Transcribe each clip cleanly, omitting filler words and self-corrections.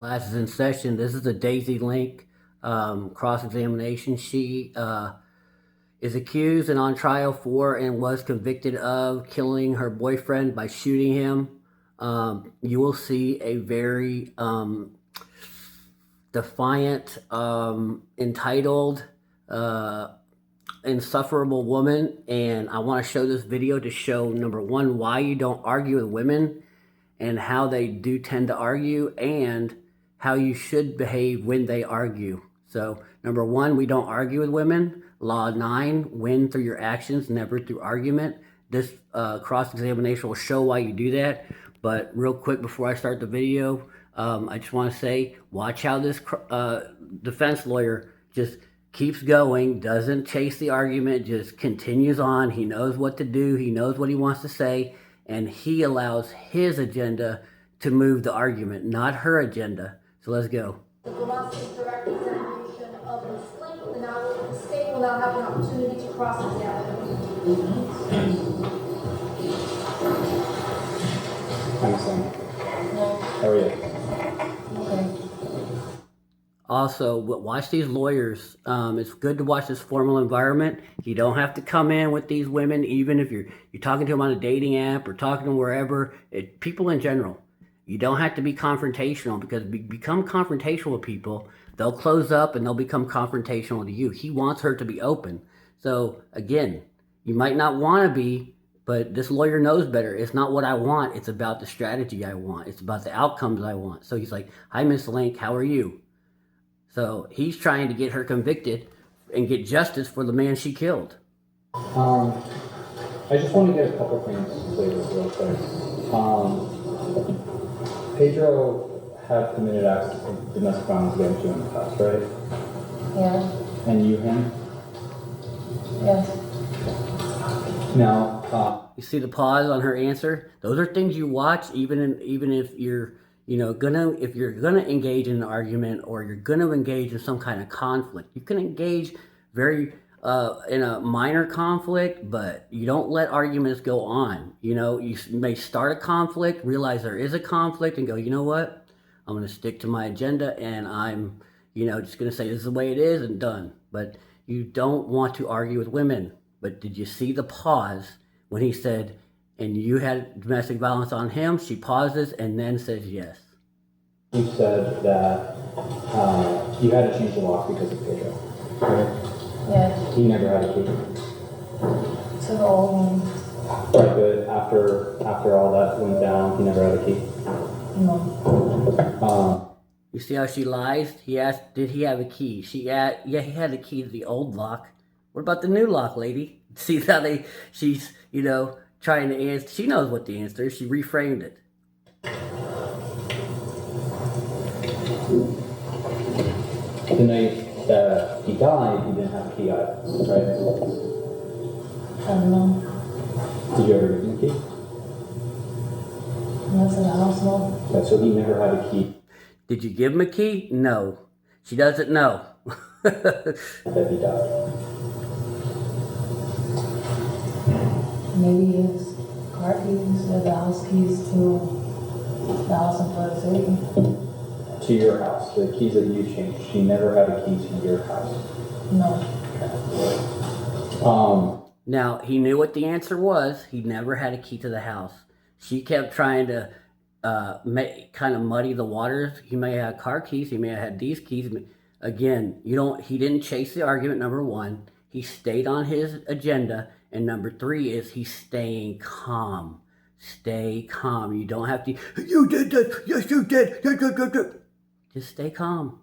Class is in session. This is a Daisy Link cross-examination. She is accused and on trial for and was convicted of killing her boyfriend by shooting him. You will see a very defiant, entitled, insufferable woman, and I want to show this video to show, number one, why you don't argue with women and how they do tend to argue, and how you should behave when they argue. So, number one, we don't argue with women. Law 9, win through your actions, never through argument. This cross-examination will show why you do that. But real quick before I start the video, I just want to say, watch how this defense lawyer just keeps going, doesn't chase the argument, just continues on. He knows what to do. He knows what he wants to say. And he allows his agenda to move the argument, not her agenda. So let's go. The velocity direct examination of Ms. Link. The state will now have an opportunity to cross-examine. I'm Sam. How are you? Okay. Also, watch these lawyers. It's good to watch this formal environment. You don't have to come in with these women, even if you're talking to them on a dating app or talking to them wherever. People in general. You don't have to be confrontational, because if you become confrontational with people, they'll close up and they'll become confrontational to you. He wants her to be open. So again, you might not want to be, but this lawyer knows better. It's not what I want. It's about the strategy I want. It's about the outcomes I want. So he's like, "Hi, Miss Link, how are you?" So he's trying to get her convicted and get justice for the man she killed. I just want to get a couple things clear real quick. Pedro had committed acts of domestic violence against you in the past, right? Yeah. And you him? Yes. Now, You see the pause on her answer? Those are things you watch, even if you're if you're gonna engage in an argument, or you're gonna engage in some kind of conflict. You can engage very in a minor conflict, but you don't let arguments go on. You may start a conflict, realize there is a conflict, and go, you know what? I'm gonna stick to my agenda, and I'm just gonna say this is the way it is, and done. But you don't want to argue with women. But did you see the pause when he said, and you had domestic violence on him? She pauses and then says yes. you said that you had to change the lock because of Pedro, right? Yeah. He never had a key. To the old one. Right, but after all that went down, he never had a key. No. You see how she lies? He asked, did he have a key? Yeah, he had a key to the old lock. What about the new lock, lady? See how she's, trying to answer. She knows what the answer is. She reframed it. The night that he died, he didn't have a key either, right? I don't know. Did you ever give him a key? That's in the house, no. Okay, so he never had a key. Did you give him a key? No. She doesn't know. That he died. Maybe his car keys or the house keys to the house in Florida City. To your house, the keys that you changed. She never had a key to your house. No. Now, he knew what the answer was. He never had a key to the house. She kept trying to kind of muddy the waters. He may have had car keys. He may have had these keys. Again, he didn't chase the argument, number one. He stayed on his agenda. And number 3 is he's staying calm. Stay calm. You don't have to, you did that. Yes, you did. Just stay calm.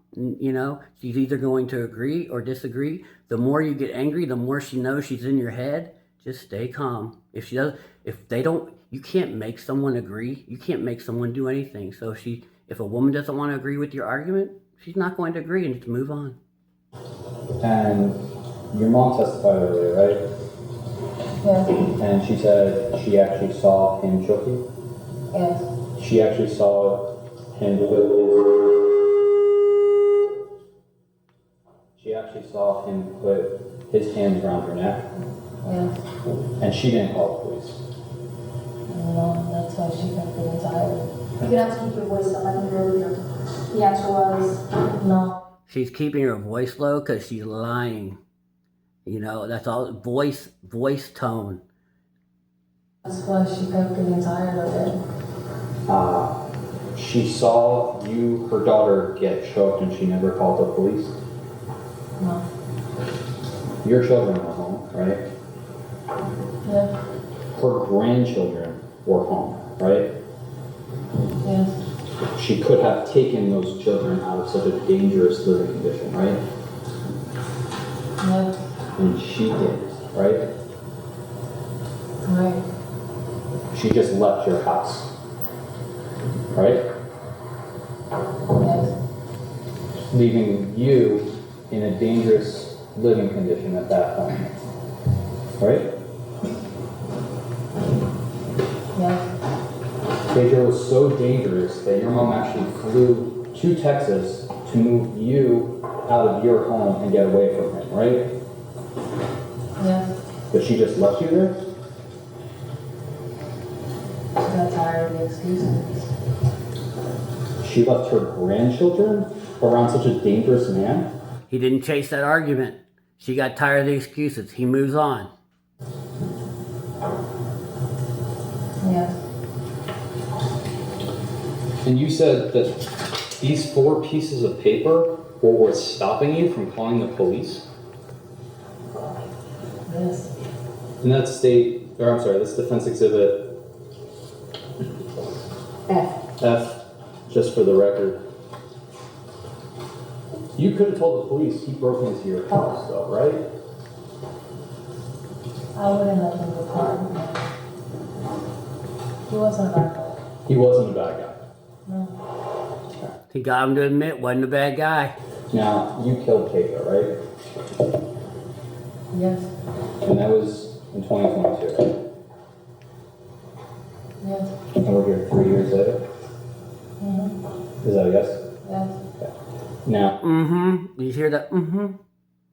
She's either going to agree or disagree. The more you get angry, the more she knows she's in your head. Just stay calm. If you can't make someone agree. You can't make someone do anything. So if a woman doesn't want to agree with your argument, she's not going to agree, and just move on. And your mom testified earlier, right? Yeah. And she said she actually saw him choke you? Yes. She actually saw him put his hands around her neck? Yeah. And she didn't call the police? No, that's why she kept getting tired. You can have to keep your voice up. I can barely hear. The answer was no. She's keeping her voice low because she's lying. You know, that's all. Voice tone. That's why she kept getting tired of it. She saw her daughter get choked and she never called the police. No. Your children were home, right? Yeah. Her grandchildren were home, right? Yes. She could have taken those children out of such a dangerous living condition, right? Yeah. And she didn't, right? Right. She just left your house, right? Yes. Leaving you in a dangerous living condition at that point, right? Yes. Pedro was so dangerous that your mom actually flew to Texas to move you out of your home and get away from him, right? Yes. But she just left you there? She got tired of the excuses. She left her grandchildren around such a dangerous man? He didn't chase that argument. She got tired of the excuses. He moves on. Yes. And you said that these 4 pieces of paper were what's stopping you from calling the police? Yes. And that's that's Defense Exhibit F, just for the record. You could have told the police he broke into your house, though, right? I wouldn't let him depart. He wasn't a bad guy. He wasn't a bad guy. No. He got him to admit wasn't a bad guy. Now, you killed Pedro, right? Yes. And that was in 2022, right? Yes. And we're here 3 years later? Mm-hmm. Is that a yes? Yes. Okay. Now, Mm-hmm. You hear that? Mm-hmm.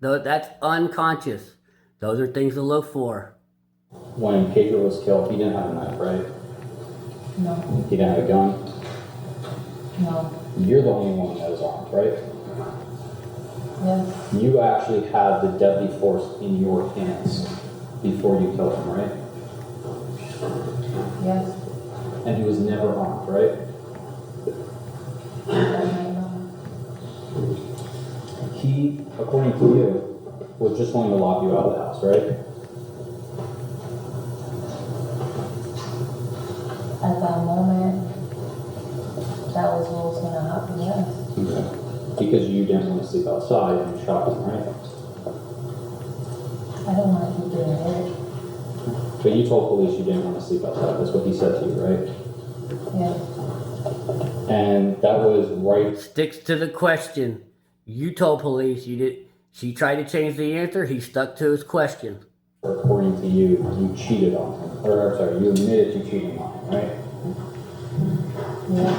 Though that's unconscious. Those are things to look for. when Pedro was killed, he didn't have a knife, right? No. He didn't have a gun. No. You're the only one that was armed, right? Yes. You actually had the deadly force in your hands before you killed him, right? Yes. And he was never armed, right? He, according to you, was just wanting to lock you out of the house, right? At that moment, that was what was going to happen, yes. Okay. Because you didn't want to sleep outside and you shot him, right? I don't want to keep getting hit. But you told police you didn't want to sleep outside. That's what he said to you, right? Yes. And that was right. Sticks to the question. You told police you did. She tried to change the answer. He stuck to his question. According to you, you cheated on him. Or, sorry, you admitted to cheating on him, right? Yes.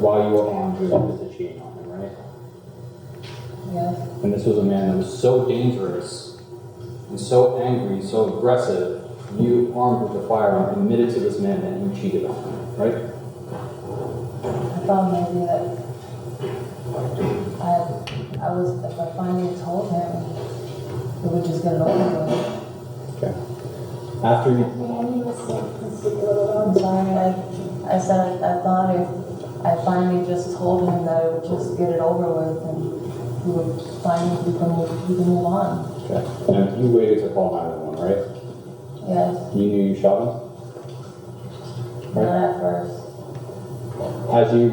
While you were armed, you admitted to cheating on him, right? Yes. And this was a man that was so dangerous and so angry, so aggressive, you, armed with a firearm, admitted to this man that you cheated on him, right? I thought maybe that if I finally told him, it would just get it over with. Okay. After you, I'm sorry, I said I thought if I finally just told him that it would just get it over with and he would finally, we can move on. okay. Now, you waited to call 911, right? Yes, You knew you shot him? not at first. As you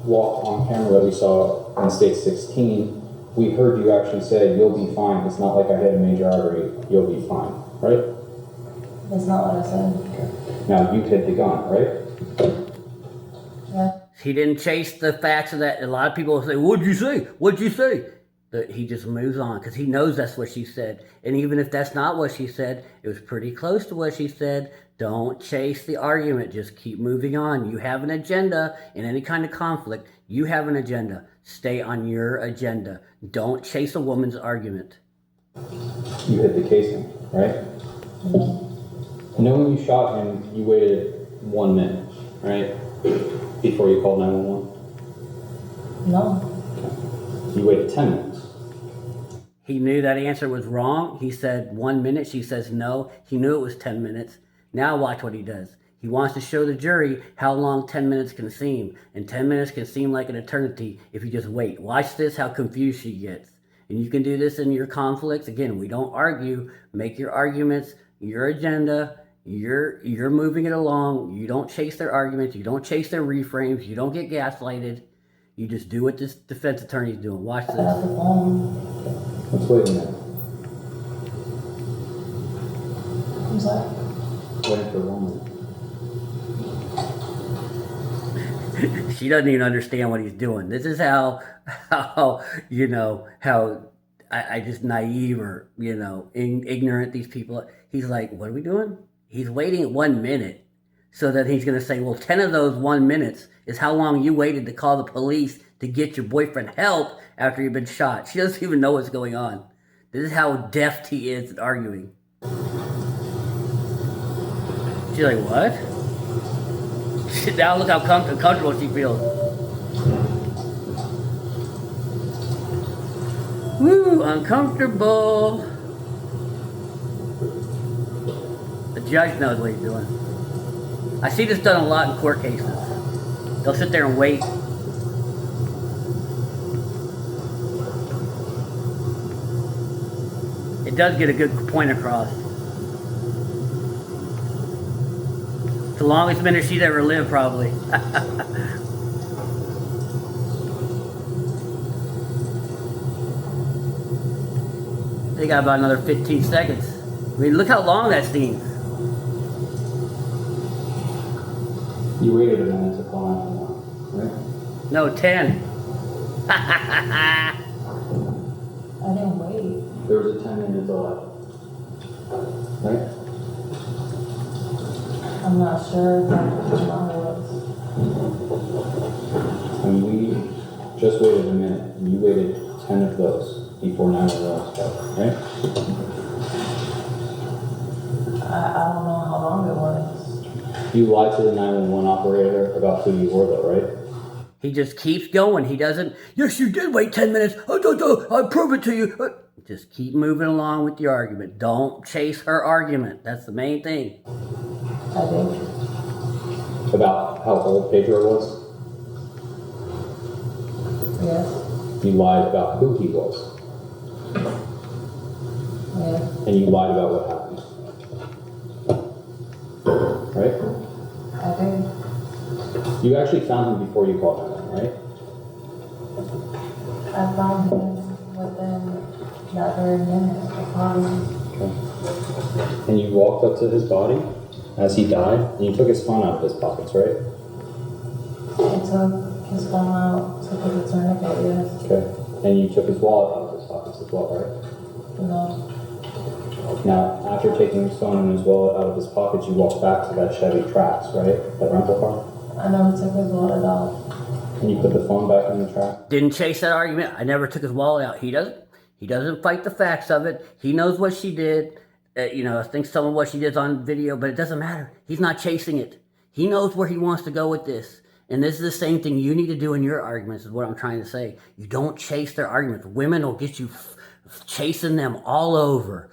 walked on camera that we saw on state 16, we heard you actually say, "You'll be fine. It's not like I hit a major artery. You'll be fine," right? That's not what I said. Now, you hid the gun, right? Yeah. He didn't chase the facts of that. A lot of people will say, "What'd you say? What'd you say?" But he just moves on because he knows that's what she said. And even if that's not what she said, it was pretty close to what she said. Don't chase the argument. Just keep moving on. You have an agenda in any kind of conflict. You have an agenda. Stay on your agenda. Don't chase a woman's argument. You hit the casing, right? Knowing you shot him, you waited 1 minute, right? Before you called 911. No. You waited 10 minutes. He knew that answer was wrong. He said 1 minute. She says no. He knew it was 10 minutes. Now watch what he does. He wants to show the jury how long 10 minutes can seem. And 10 minutes can seem like an eternity if you just wait. Watch this, how confused she gets. And you can do this in your conflicts. Again, we don't argue. Make your arguments, your agenda. You're moving it along. You don't chase their arguments. You don't chase their reframes. You don't get gaslighted. You just do what this defense attorney is doing. Watch I got this. the phone. Let's wait a minute. I'm sorry. Waiting for 1 minute. She doesn't even understand what he's doing. This is how I just naive or, ignorant these people. He's like, what are we doing? He's waiting 1 minute so that he's going to say, well, 10 of those 1 minutes is how long you waited to call the police to get your boyfriend help after you've been shot. She doesn't even know what's going on. This is how deft he is at arguing. She's like, what? Now look how comfortable she feels. Woo, uncomfortable. The judge knows what he's doing. I see this done a lot in court cases. They'll sit there and wait. It does get a good point across. It's the longest minute she's ever lived, probably. They got about another 15 seconds. I mean, look how long that seems. You waited a minute to call 911, right? No, 10. I didn't wait. There was a 10-minute delay. Right? I'm not sure exactly how long it was. And we just waited a minute, and you waited 10 of those before 911 started, right? I don't know how long it was. You lied to the 911 operator about who you were, though, right? He just keeps going. He doesn't, yes, you did wait 10 minutes. I'll prove it to you. Just keep moving along with your argument. Don't chase her argument. That's the main thing. I did. About how old Pedro was? Yes. You lied about who he was. Yes. And you lied about what happened. Right? I did. You actually found him before you called him, right? I found him within that very minute. Probably. Okay. And you walked up to his body as he died, and you took his phone out of his pockets, right? I took his phone out, took his tourniquet, yes. Okay. And you took his wallet out of his pockets as well, right? No. Now, after taking his phone and his wallet out of his pockets, you walked back to that Chevy Trax, right? That rental car? I never took his wallet out. And you put the phone back in the track? Didn't chase that argument. I never took his wallet out. He doesn't fight the facts of it. He knows what she did. I think some of what she did is on video, but it doesn't matter. He's not chasing it. He knows where he wants to go with this. And this is the same thing you need to do in your arguments, is what I'm trying to say. You don't chase their arguments. Women will get you chasing them all over.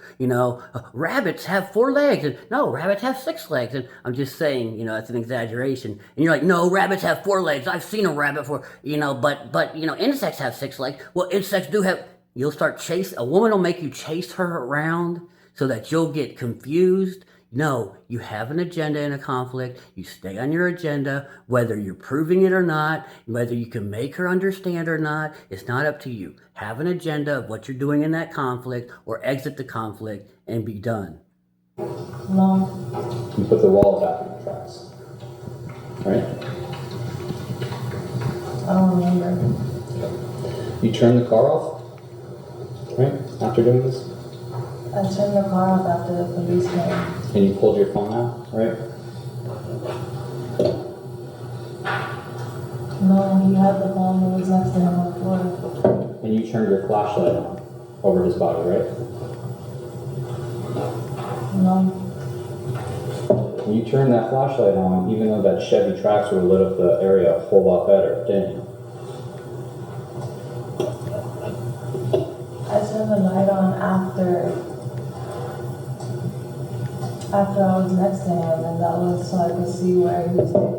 Rabbits have 4 legs. And no, rabbits have 6 legs. And I'm just saying, it's an exaggeration. And you're like, no, rabbits have 4 legs. I've seen a rabbit but insects have 6 legs. Well, insects do have, you'll start chasing, a woman will make you chase her around so that you'll get confused. No, you have an agenda in a conflict. You stay on your agenda, whether you're proving it or not, whether you can make her understand or not. It's not up to you. Have an agenda of what you're doing in that conflict, or exit the conflict and be done. No. You put the wallet back in the tracks, right? I don't remember. You turned the car off, right? After doing this? I turned the car off after the police came. And you pulled your phone out, right? No, he had the phone. It was next to him on the floor. And you turned your flashlight on over his body, right? No. And you turned that flashlight on even though that Chevy Trax would have lit up the area a whole lot better, didn't you? turned the light on after I was next to him, and that was so I could see where he was staying.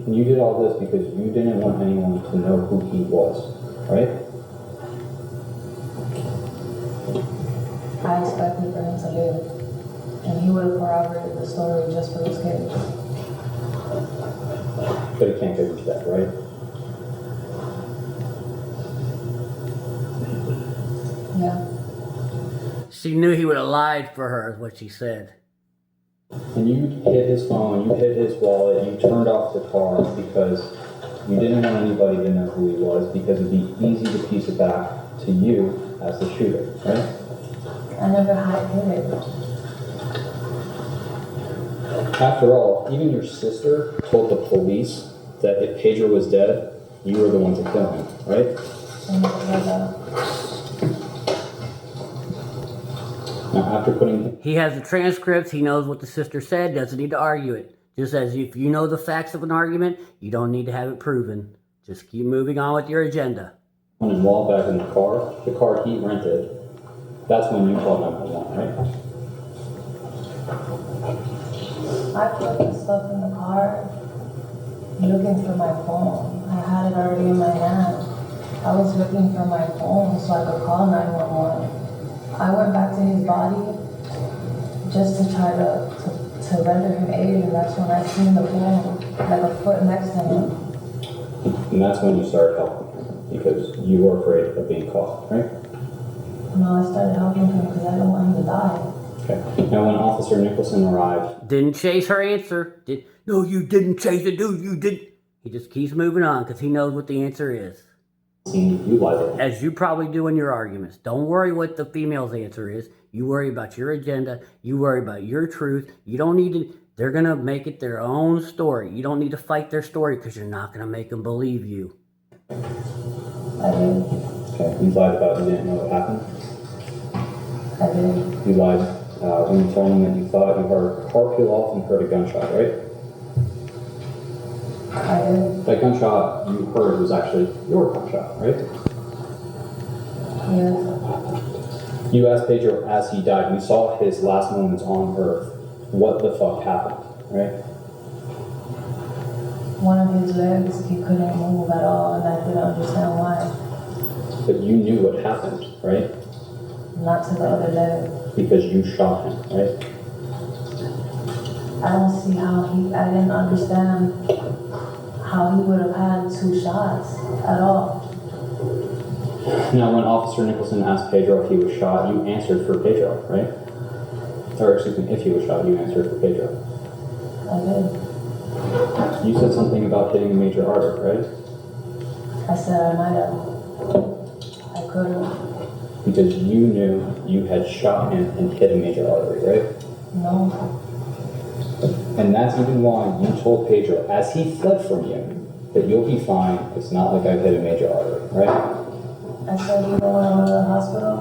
And you did all this because you didn't want anyone to know who he was, right? I expected for him to live, and he would have corroborated the story just for his kids. But it can't go to that, right? Yeah. She knew he would have lied for her, is what she said. And you hid his phone, you hid his wallet, you turned off the car because you didn't want anybody to know who he was because it'd be easy to piece it back to you as the shooter, right? I never hid it. After all, even your sister told the police that if Pedro was dead, you were the one to kill him, right? I never heard that. Now, after putting... He has the transcripts. He knows what the sister said. Doesn't need to argue it. Just as if you know the facts of an argument, you don't need to have it proven. Just keep moving on with your agenda. On his wall back in the car he rented, that's when you called 911, right? I put the stuff in the car looking for my phone. I had it already in my hand. I was looking for my phone so I could call 911. I went back to his body just to try to render him aid, and that's when I seen the phone like a foot next to him. And that's when you started helping him because you were afraid of being caught, right? No, I started helping him because I didn't want him to die. Okay. Now, when Officer Nicholson arrived... Didn't chase her answer. No, you didn't chase it, dude. You didn't. He just keeps moving on because he knows what the answer is. You lied to him. As you probably do in your arguments. Don't worry what the female's answer is. You worry about your agenda. You worry about your truth. You don't need to... They're going to make it their own story. You don't need to fight their story because you're not going to make them believe you. I did. Okay. You lied about you didn't know what happened. I did. You lied when you told him that you thought you heard a car peel off and heard a gunshot, right? I did. That gunshot you heard was actually your gunshot, right? Yes. You asked Pedro as he died, we saw his last moments on earth. What the fuck happened, right? One of his legs, he couldn't move at all, and I didn't understand why. But you knew what happened, right? Not to the other leg. Because you shot him, right? I don't see how I didn't understand how he would have had 2 shots at all. Now, when Officer Nicholson asked Pedro if he was shot, you answered for Pedro, right? Or excuse me, if he was shot, you answered for Pedro. I did. You said something about hitting a major artery, right? I said I might have. I could have. Because you knew you had shot him and hit a major artery, right? No. And that's even why you told Pedro, as he fled from you, that you'll be fine, it's not like I've hit a major artery, right? I said even when I went to the hospital,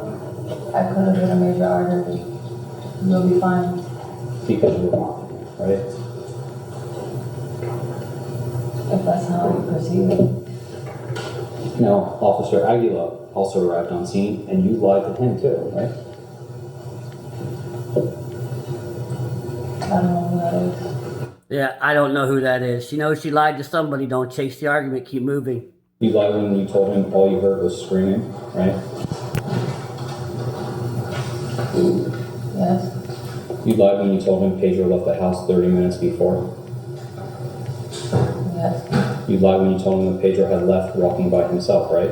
I could have hit a major artery. You'll be fine. Because you're lying, right? If that's how you perceive it. Now, Officer Aguila also arrived on scene, and you lied to him too, right? I don't know who that is. Yeah, I don't know who that is. She knows she lied to somebody. Don't chase the argument. Keep moving. You lied when you told him all you heard was screaming, right? Yes. You lied when you told him Pedro left the house 30 minutes before. Yes. You lied when you told him that Pedro had left walking by himself, right?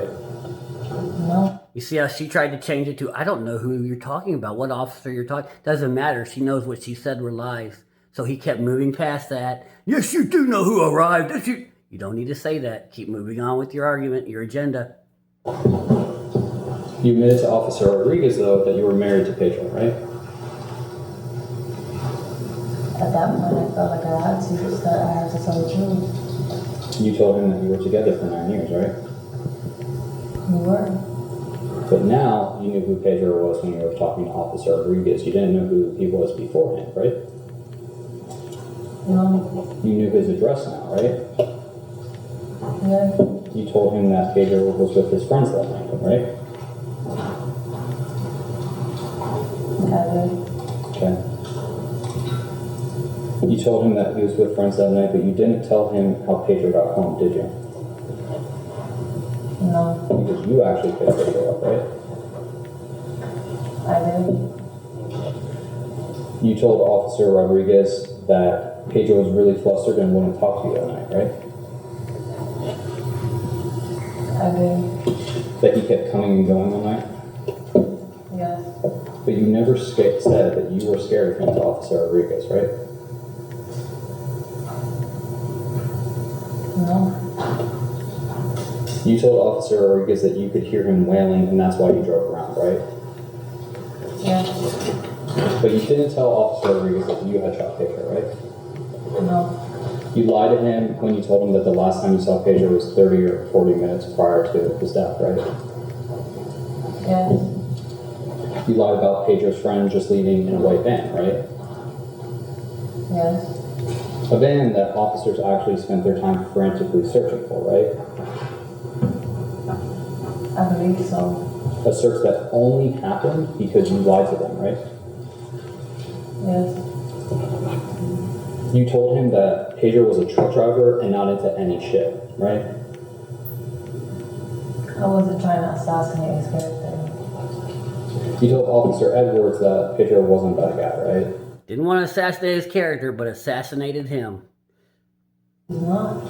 No. You see how she tried to change it to, I don't know who you're talking about, what officer you're talking. Doesn't matter. She knows what she said were lies. So he kept moving past that. Yes, you do know who arrived. Yes, you don't need to say that. Keep moving on with your argument, your agenda. You admitted to Officer Rodriguez, though, that you were married to Pedro, right? At that point, I felt like I had to tell the truth. You told him that you were together for 9 years, right? We were. But now, you knew who Pedro was when you were talking to Officer Rodriguez. You didn't know who he was beforehand, right? No. You knew his address now, right? Yeah. You told him that Pedro was with his friends that night, right? did. Okay. You told him that he was with friends that night, but you didn't tell him how Pedro got home, did you? No, Because you actually picked Pedro up, right? I did. You told Officer Rodriguez that Pedro was really flustered and wouldn't talk to you that night, right? I did. That he kept coming and going all night? Yes. But you never said that you were scared of him to Officer Rodriguez, right? No. You told Officer Rodriguez that you could hear him wailing and that's why you drove around, right? Yes. But you didn't tell Officer Rodriguez that you had shot Pedro, right? No. You lied to him when you told him that the last time you saw Pedro was 30 or 40 minutes prior to his death, right? Yes. You lied about Pedro's friend just leaving in a white van, right? Yes. A van that officers actually spent their time frantically searching for, right? I believe so. A search that only happened because you lied to them, right? Yes. You told him that Pedro was a truck driver and not into any shit, right? I wasn't trying to assassinate his character. You told Officer Edwards that Pedro wasn't that guy, right? Didn't want to assassinate his character, but assassinated him. He's not.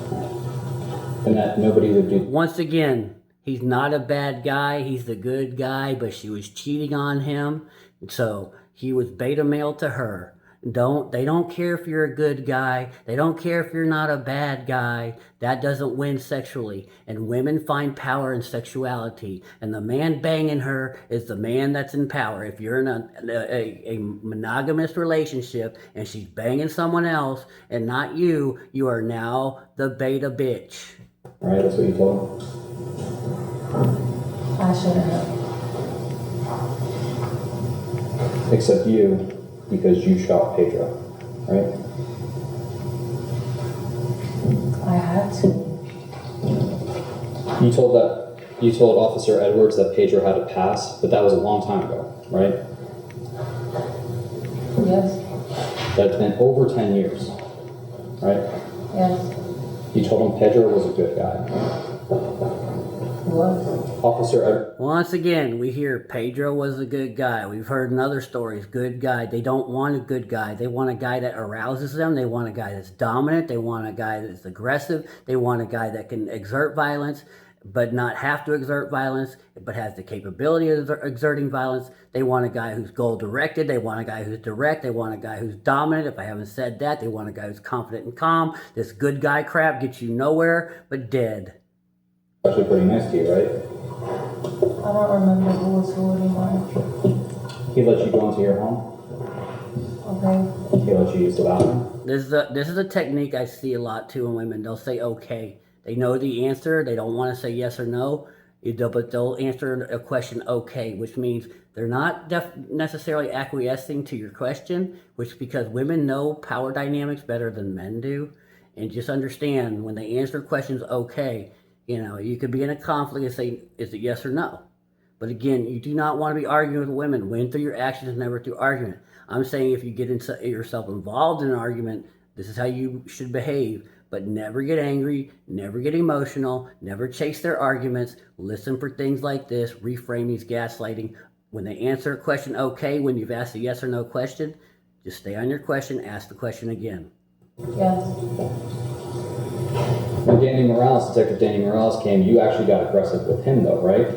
And that nobody would do. Once again, he's not a bad guy. He's the good guy, but she was cheating on him. So he was beta male to her. They don't care if you're a good guy. They don't care if you're not a bad guy. That doesn't win sexually. And women find power in sexuality. And the man banging her is the man that's in power. If you're in a monogamous relationship and she's banging someone else and not you, you are now the beta bitch. Right, that's what you told him. I shouldn't have. Except you, because you shot Pedro, right? I had to. You told Officer Edwards that Pedro had a pass, but that was a long time ago, right? Yes. That's been over 10 years, right? Yes. You told him Pedro was a good guy. He was. Officer Edwards. Once again, we hear Pedro was a good guy. We've heard in other stories, good guy. They don't want a good guy. They want a guy that arouses them. They want a guy that's dominant. They want a guy that's aggressive. They want a guy that can exert violence, but not have to exert violence, but has the capability of exerting violence. They want a guy who's goal-directed. They want a guy who's direct. They want a guy who's dominant. If I haven't said that, they want a guy who's confident and calm. This good guy crap gets you nowhere but dead. Actually pretty nice to you, right? I don't remember who was who anymore. He let you go into your home. Okay. He let you use the bathroom. This is a technique I see a lot too in women. They'll say okay. They know the answer. They don't want to say yes or no. But they'll answer a question okay, which means they're not necessarily acquiescing to your question, which because women know power dynamics better than men do. And just understand when they answer questions okay, you could be in a conflict and say, is it yes or no? But again, you do not want to be arguing with women. Win through your actions, never through argument. I'm saying if you get yourself involved in an argument, this is how you should behave. But never get angry, never get emotional, never chase their arguments. Listen for things like this. Reframe these gaslighting. When they answer a question okay, when you've asked a yes or no question, just stay on your question, ask the question again. Yes. When Detective Danny Morales came, you actually got aggressive with him though, right?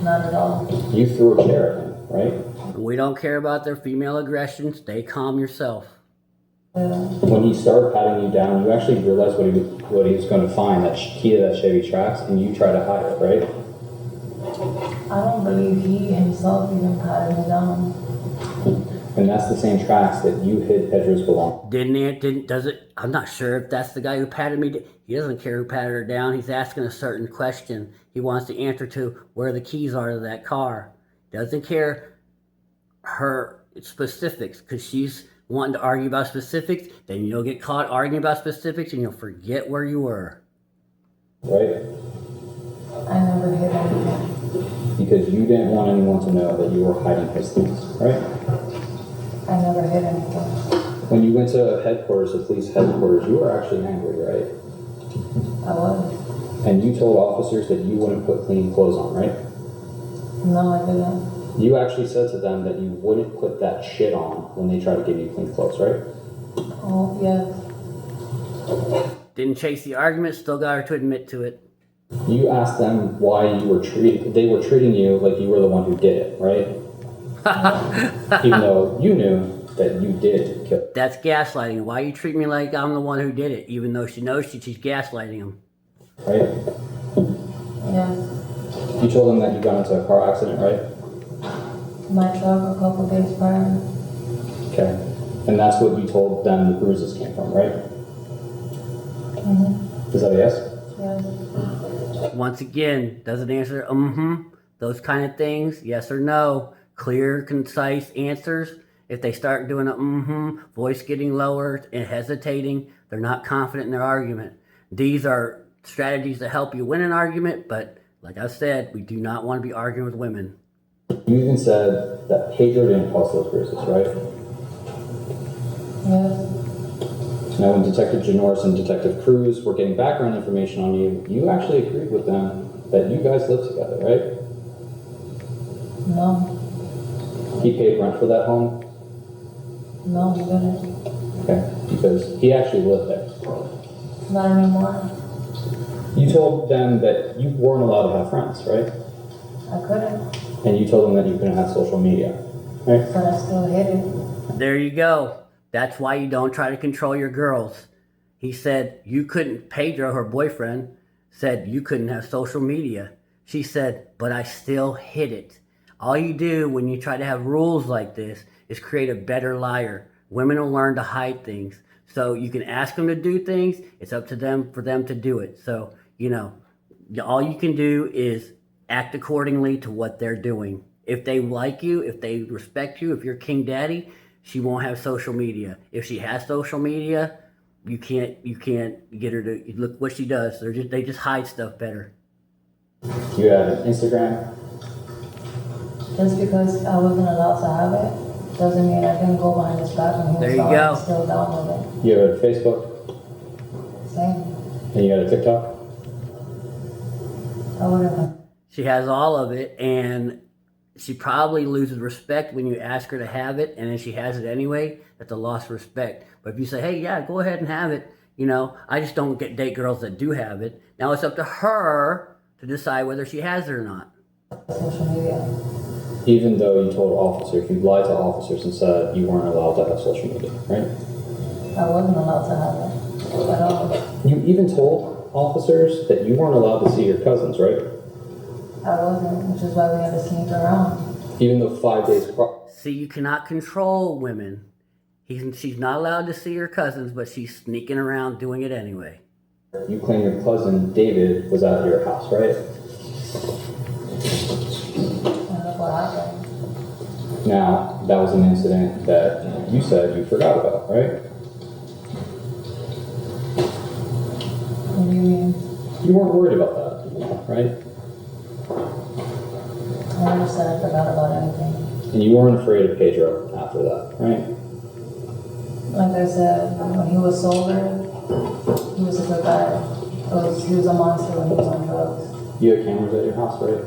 Not at all. You threw a chair at him, right? We don't care about their female aggression. Stay calm yourself. Yeah. When he started patting you down, you actually realized what he was going to find, that key to that Chevy Trax, and you tried to hide it, right? I don't believe he himself even patted me down. And that's the same tracks that you hid Pedro's belongings. I'm not sure if that's the guy who patted me. He doesn't care who patted her down. He's asking a certain question. He wants the answer to where the keys are to that car. Doesn't care her specifics, because she's wanting to argue about specifics. Then you'll get caught arguing about specifics and you'll forget where you were. Right? I never hid anything. You because you didn't want anyone to know that you were hiding his things, right? I never hid anything. When you went to headquarters, the police headquarters, you were actually angry, right? I was. And you told officers that you wouldn't put clean clothes on, right? No, I didn't. You actually said to them that you wouldn't put that shit on when they try to give you clean clothes, right? Oh, yes. Didn't chase the argument, still got her to admit to it. You asked them why they were treating you like you were the one who did it, right? Even though you knew that you did kill. That's gaslighting. Why you treat me like I'm the one who did it, even though she knows she's gaslighting him? Right? Yes. You told them that you got into a car accident, right? My truck a couple days prior. Okay. And that's what you told them the bruises came from, right? Mm-hmm. Is that a yes? Yes. Once again, doesn't answer those kind of things, yes or no. Clear, concise answers. If they start doing a voice getting lower and hesitating, they're not confident in their argument. These are strategies to help you win an argument, but like I said, we do not want to be arguing with women. You even said that Pedro didn't cause those bruises, right? Yes. Now, when Detective Janorris and Detective Cruz were getting background information on you, you actually agreed with them that you guys lived together, right? No. He paid rent for that home? No, he didn't. Okay, because he actually lived there. Not anymore. You told them that you weren't allowed to have friends, right? I couldn't. And you told them that you couldn't have social media, right? But I still hid it. There you go. That's why you don't try to control your girls. He said you couldn't, Pedro, her boyfriend, said you couldn't have social media. She said, but I still hid it. All you do when you try to have rules like this is create a better liar. Women will learn to hide things. So you can ask them to do things. It's up to them for them to do it. So, all you can do is act accordingly to what they're doing. If they like you, if they respect you, if you're King Daddy, she won't have social media. If she has social media, you can't get her to look what she does. They just hide stuff better. You had Instagram. Just because I wasn't allowed to have it doesn't mean I didn't go behind his back when he There was you down. go. I'm still down with You had Facebook. it. Same. And you had a TikTok. I wouldn't have. She has all of it, and she probably loses respect when you ask her to have it, and then she has it anyway. That's a lost respect. But if you say, hey, yeah, go ahead and have it, I just don't date girls that do have it. Now it's up to her to decide whether she has it or not. Social media. Even though you told officers, you lied to officers and said you weren't allowed to have social media, right? I wasn't allowed to have it at all. You even told officers that you weren't allowed to see your cousins, right? I wasn't, which is why we had to sneak around. Even though 5 days See, you cannot control women. She's not allowed to see her cousins, but she's sneaking around doing it anyway. you claim your cousin David was at your house, right? And look what happened. Now, that was an incident that you said you forgot about, right? What do you mean? You weren't worried about that, right? I never said I forgot about anything. And you weren't afraid of Pedro after that, right? Like I said, when he was sober, he was a good guy. He was a monster when he was on drugs. You had cameras at your house, right?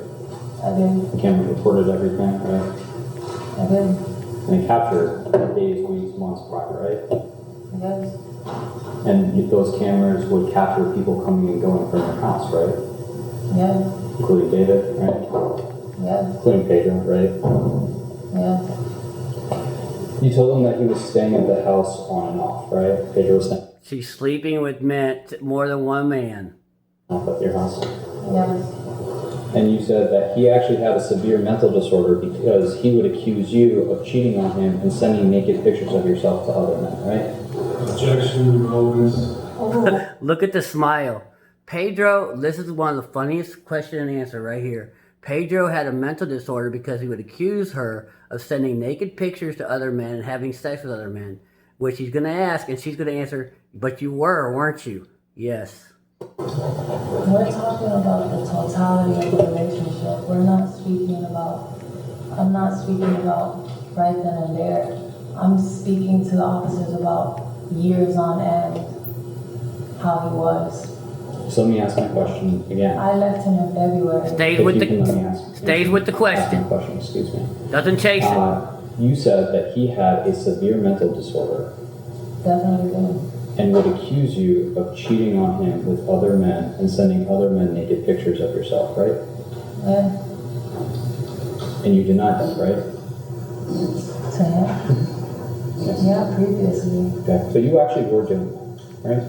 I did. The cameras recorded everything, right? I did. And they captured days, weeks, months prior, right? Yes. And those cameras would capture people coming and going from your house, right? Yes. Including David, right? Yes. Including Pedro, right? Yes. You told him that he was staying at the house on and off, right? Pedro was staying She's sleeping with more than one man. off at your house. Yes. And you said that he actually had a severe mental disorder because he would accuse you of cheating on him and sending naked pictures of yourself to other men, right? Objection, notice. Oh. Look at the smile. Pedro, this is one of the funniest question and answer right here. Pedro had a mental disorder because he would accuse her of sending naked pictures to other men and having sex with other men, which he's going to ask, and she's going to answer, but you were, weren't you? Yes. We're talking about the totality of the relationship. We're not speaking about, I'm not speaking about right then and there. I'm speaking to the officers about years on end, how he was. So let me ask my question again. I left him in February. Stays If with you can let me the ask. stays with the Ask my question. question, excuse me. Doesn't chase it. You said that he had a severe mental disorder Definitely did. and would accuse you of cheating on him with other men and sending other men naked pictures of yourself, right? Yeah, And you denied that, right? to him. Yes. Yeah, previously. Okay. So you actually were doing that, right?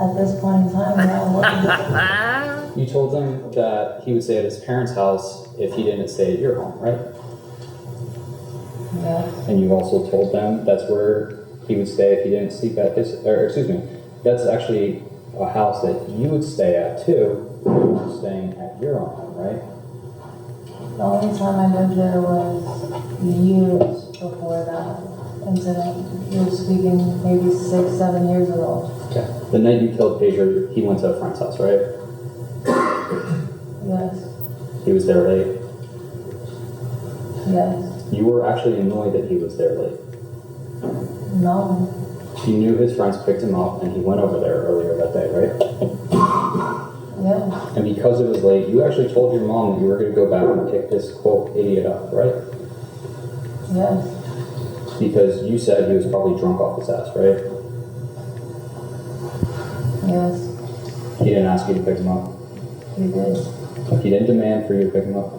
At this point in time, yeah, I was. You told him that he would stay at his parents' house if he didn't stay at your home, right? Yes, And you also told them that's where he would stay if he didn't sleep at his, or excuse me, that's actually a house that you would stay at too, if you weren't staying at your own home, right? the only time I lived there was years before that incident. You're speaking maybe 6, 7 years ago. Okay. The night you killed Pedro, he went to a friend's house, right? Yes, He was there late. yes, You were actually annoyed that he was there late. no, You knew his friends picked him up and he went over there earlier that day, right? yeah, And because it was late, you actually told your mom that you were going to go back and pick this quote idiot up, right? yes, Because you said he was probably drunk off his ass, right? yes, He didn't ask you to pick him up. he did. He didn't demand for you to pick him up.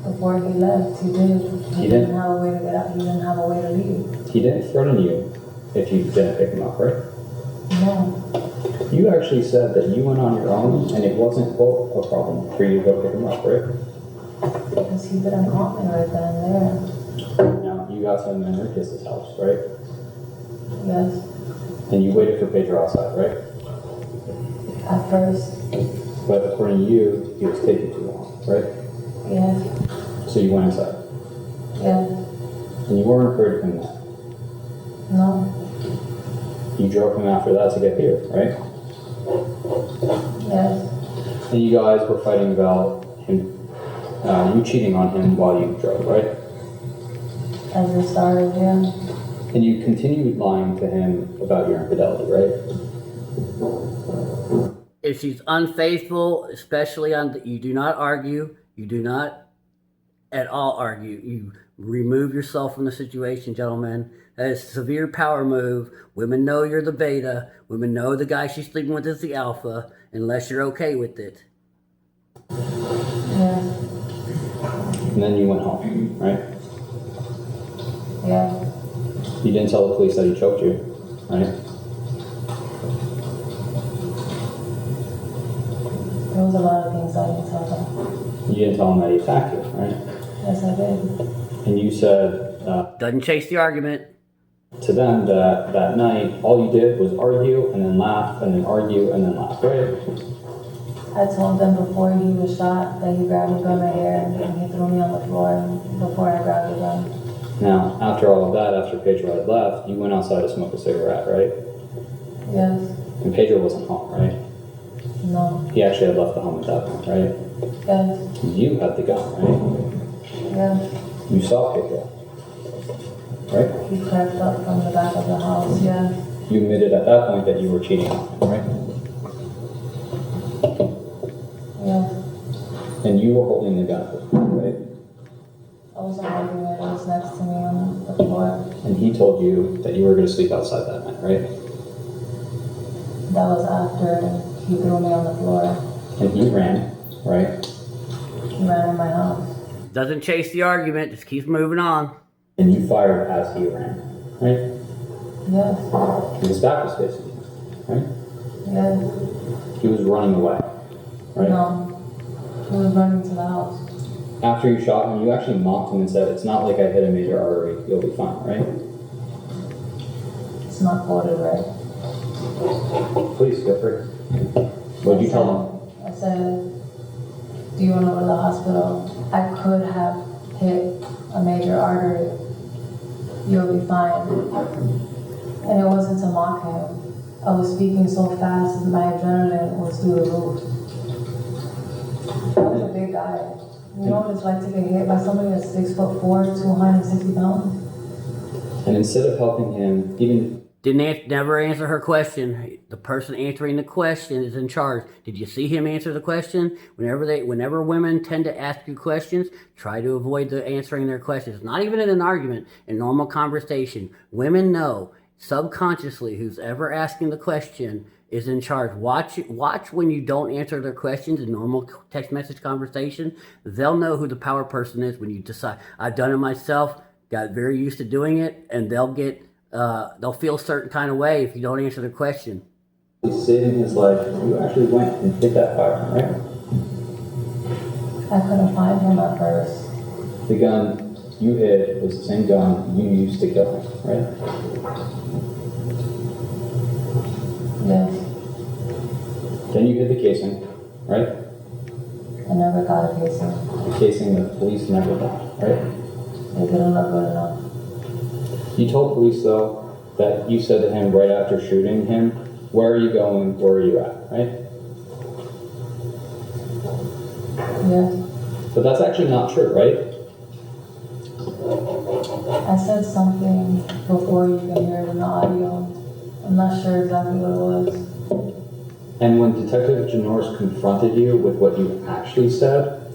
Before he left, he did. He He did? didn't have a way to get out. He didn't have a way to leave. He didn't threaten you if you didn't pick him up, right? No, You actually said that you went on your own and it wasn't, quote, a problem for you to go pick him up, right? because he didn't call me right then and there. Now, you got to Enriquez's house, right? Yes, And you waited for Pedro outside, right? at first, But according to you, he was taking too long, right? yes, So you went inside. yes, And you weren't afraid of him then. no, You drove him after that to get here, right? yes, And you guys were fighting about him, you cheating on him while you drove, right? as it started, yeah, And you continued lying to him about your infidelity, right? If she's unfaithful, especially you do not argue. You do not at all argue. You remove yourself from the situation, gentlemen. That is a severe power move. Women know you're the beta. Women know the guy she's sleeping with is the alpha, unless you're okay with it. yeah, And then you went home, right? yeah, You didn't tell the police that he choked you, right? there was a lot of things I didn't tell them. You didn't tell him that he attacked you, right? Yes, I did. And you said Doesn't chase the argument. to them that that night all you did was argue and then laugh and then argue and then laugh, right? I told them before he was shot that he grabbed me by my hair and he threw me on the floor before I grabbed the gun. Now, after all of that, after Pedro had left, you went outside to smoke a cigarette, right? Yes, And Pedro wasn't home, right? no, He actually had left the home at that point, right? yes, You had the gun, right? yes. You saw Pedro, right? He crept up from the back of the house, yeah, You admitted at that point that you were cheating on him, right? yes. And you were holding the gun at this point, right? I wasn't holding it, it was next to me on the floor. And he told you that you were going to sleep outside that night, right? That was after he threw me on the floor. And he ran, right? He ran in my house. Doesn't chase the argument. Just keeps moving on. And you fired as he ran, right? Yes, And his back was facing you, right? yes, He was running away, right? no. He was running to the house. After you shot him, you actually mocked him and said, "It's not like I hit a major artery, you'll be fine," right? It's not quoted right. Please, feel free. What did you tell him? I said, do you want to go to the hospital? I could have hit a major artery. You'll be fine. And it wasn't to mock him. I was speaking so fast, my adrenaline was through the roof. I was a big guy. You know what it's like to get hit by somebody that's 6'4", 260 pounds? And instead of helping him, even Never answer her question. The person answering the question is in charge. Did you see him answer the question? Whenever women tend to ask you questions, try to avoid answering their questions. Not even in an argument, in normal conversation. Women know subconsciously who's ever asking the question is in charge. Watch when you don't answer their questions in normal text message conversation. They'll know who the power person is when you decide. I've done it myself. Got very used to doing it, and they'll feel a certain kind of way if you don't answer the question. he's saving his life, you actually went and hit that firearm, right? I couldn't find him at first. The gun you hid was the same gun you used to kill him, right? Yes, Then you hid the casing, right? I never got a casing. The casing the police never got, right? They didn't look good enough. You told police, though, that you said to him right after shooting him, where are you going, where are you at, right? Yes. But that's actually not true, right? I said something before you can hear it in the audio. I'm not sure exactly what it was. And when Detective Janors confronted you with what you actually said,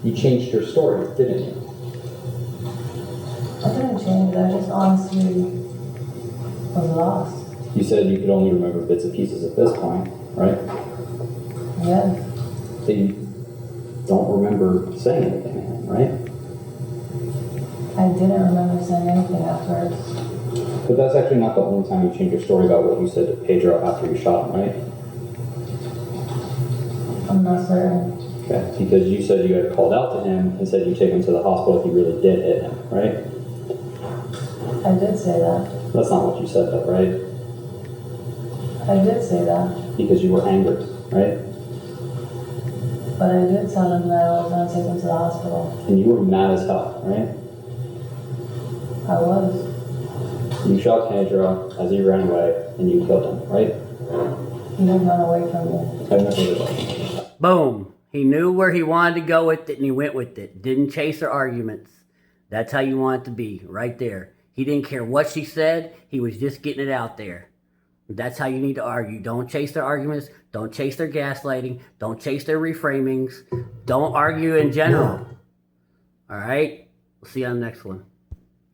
you changed your story, didn't you? I didn't change it, I just honestly was lost. You said you could only remember bits and pieces at this point, right? Yes. That you don't remember saying anything to him, right? I didn't remember saying anything at first. But that's actually not the only time you changed your story about what you said to Pedro after you shot him, right? I'm not certain. Okay, because you said you had called out to him and said you'd take him to the hospital if you really did hit him, right? I did say that. That's not what you said though, right? I did say that. Because you were angry, right? But I did tell him that I was going to take him to the hospital. And you were mad as hell, right? I was. You shot Pedro as he ran away and you killed him, right? He didn't run away from me. I've never heard of that. Boom. He knew where he wanted to go with it, and he went with it. Didn't chase her arguments. That's how you want it to be, right there. He didn't care what she said. He was just getting it out there. That's how you need to argue. Don't chase their arguments. Don't chase their gaslighting. Don't chase their reframings. Don't argue in general. All right? We'll see you on the next one.